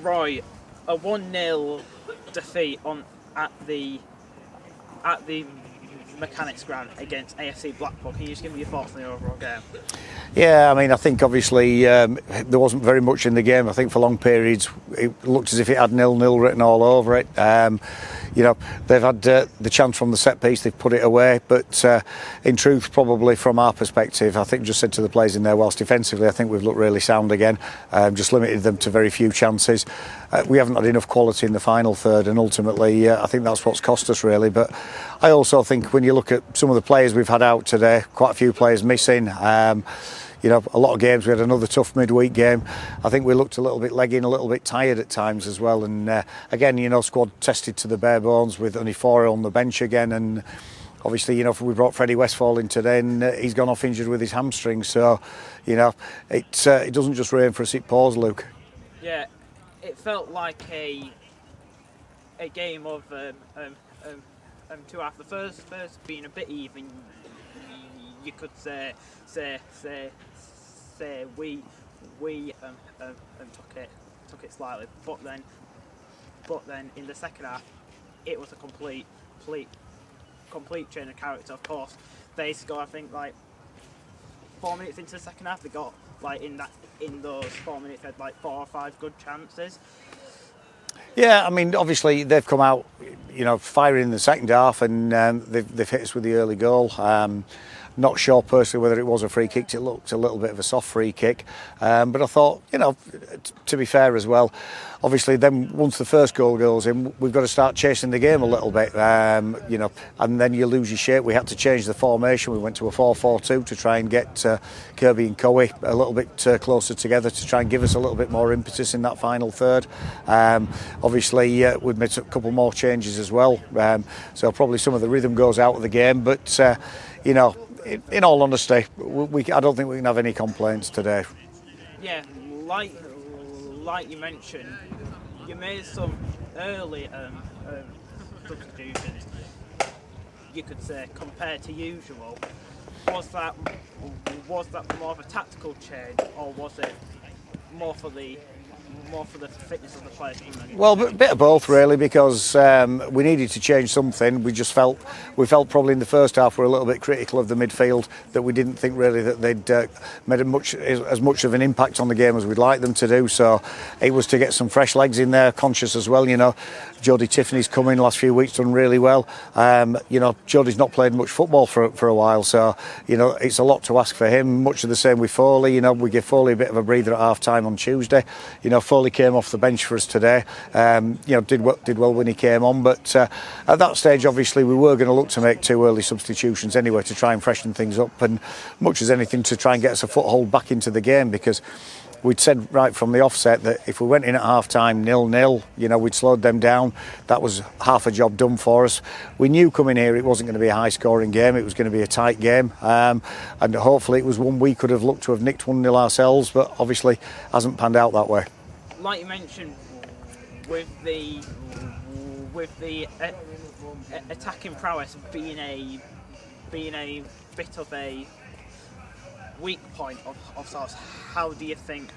Roy, a 1-0 defeat at the Mechanics Ground against AFC Blackpool. Can you just give me your thoughts on the overall game? Yeah, I mean, I think obviously there wasn't very much in the game. I think for long periods it looked as if it had 0-0 written all over it. They've had the chance from the set piece, they've put it away, but in truth, probably from our perspective, I think just said to the players in there, whilst defensively I think we've looked really sound again, just limited them to very few chances. We haven't had enough quality in the final third, and ultimately I think that's what's cost us really. But I also think when you look at some of the players we've had out today, quite a few players missing. A lot of games. We had another tough midweek game. I think we looked a little bit leggy and a little bit tired at times as well. And again, squad tested to the bare bones with only 4 on the bench again. And obviously, we brought Freddie Westphal in today, and he's gone off injured with his hamstring. So, it doesn't just rain for us; it pours, Luke. Yeah, it felt like a game of two halves. The first being a bit even. You could say we took it slightly, but then in the second half it was a complete change of character. Of course, they scored. I think like 4 minutes into the second half, they got in those 4 minutes they had 4 or 5 good chances. Yeah, I mean, obviously they've come out, firing in the second half, and they've hit us with the early goal. Not sure personally whether it was a free kick. It looked a little bit of a soft free kick, but I thought, to be fair as well, obviously then once the first goal goes in, we've got to start chasing the game a little bit, and then you lose your shape. We had to change the formation. We went to a 4-4-2 to try and get Kirby and Cowie a little bit closer together to try and give us a little bit more impetus in that final third. Obviously we've made a couple more changes as well, so probably some of the rhythm goes out of the game, but in all honesty, I don't think we can have any complaints today. Yeah, like you mentioned, you made some early substitutions. You could say compared to usual. Was that more of a tactical change, or was it more for the fitness of the players? Well, a bit of both really, because we needed to change something. We felt probably in the first half we're a little bit critical of the midfield, that we didn't think really that they'd made as much of an impact on the game as we'd like them to do. So it was to get some fresh legs in there, conscious as well. Jody Tiffany's come in the last few weeks, done really well. Jody's not played much football for a while, so it's a lot to ask for him. Much of the same with Foley. We give Foley a bit of a breather at half time on Tuesday. Foley came off the bench for us today. Did well when he came on, but at that stage, obviously, we were going to look to make 2 early substitutions anyway to try and freshen things up, and much as anything to try and get us a foothold back into the game, because we'd said right from the offset that if we went in at half time 0-0, we'd slowed them down. That was half a job done for us. We knew coming here it wasn't going to be a high scoring game, it was going to be a tight game, and hopefully it was one we could have looked to have nicked 1-0 ourselves, but obviously hasn't panned out that way. Like you mentioned, with the attacking prowess being a bit of a weak point of sorts, how do you think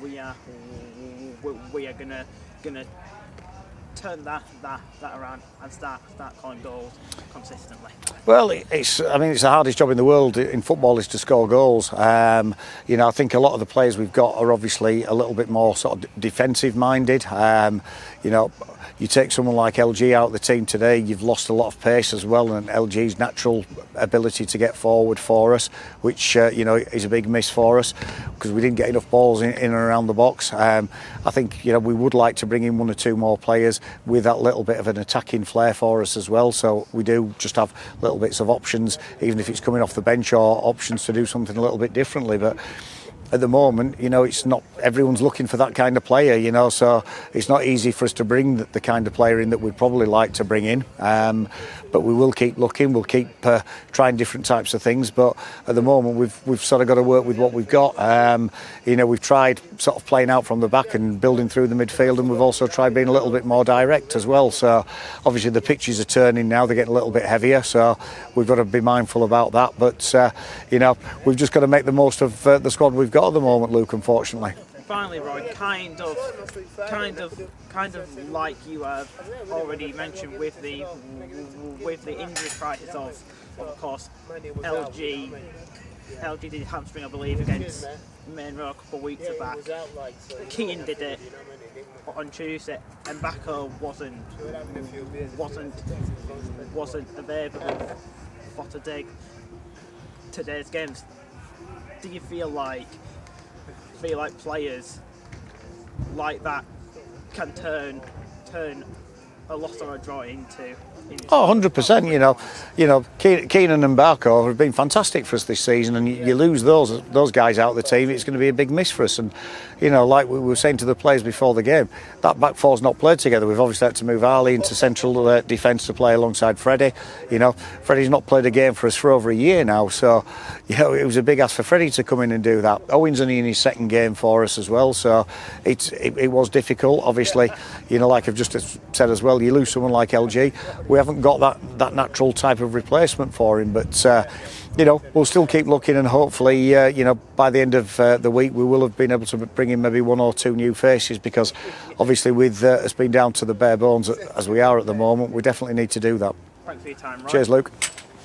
we are gonna turn that around and start calling goals consistently? Well, it's the hardest job in the world in football is to score goals. I think a lot of the players we've got are obviously a little bit more sort of defensive minded. You take someone like LG out of the team today, you've lost a lot of pace as well, and LG's natural ability to get forward for us, which is a big miss for us because we didn't get enough balls in and around the box. I think we would like to bring in 1 or 2 more players with that little bit of an attacking flair for us as well, so we do just have little bits of options, even if it's coming off the bench, or options to do something a little bit differently. But at the moment, it's not everyone's looking for that kind of player, so it's not easy for us to bring the kind of player in that we'd probably like to bring in. But we will keep looking, we'll keep trying different types of things, but at the moment we've sort of got to work with what we've got. We've tried sort of playing out from the back and building through the midfield, and we've also tried being a little bit more direct as well. So obviously the pitches are turning now, they're getting a little bit heavier, so we've got to be mindful about that. But we've just got to make the most of the squad we've got at the moment, Luke, unfortunately. finally, Roy, kind of like you have already mentioned with the injury crisis of course, LG did hamstring, I believe, against Main Road a couple of weeks back. Keane did it on Tuesday, and Bacco wasn't available for today's games. Do you feel like players like that can turn a loss or a draw into? Oh, 100%. You know, Keenan and Barco have been fantastic for us this season, and you lose those guys out of the team, it's going to be a big miss for us. And like we were saying to the players before the game, that back four's not played together. We've obviously had to move Ali into central defence to play alongside Freddie. Freddie's not played a game for us for over a year now, so it was a big ask for Freddie to come in and do that. Owen's only in his second game for us as well, so it was difficult. Obviously, like I've just said as well, you lose someone like LG. We haven't got that natural type of replacement for him, but we'll still keep looking, and hopefully by the end of the week we will have been able to bring in maybe one or two new faces, because obviously with us being down to the bare bones as we are at the moment, we definitely need to do that. Thanks for your time, Roy. Cheers, Luke.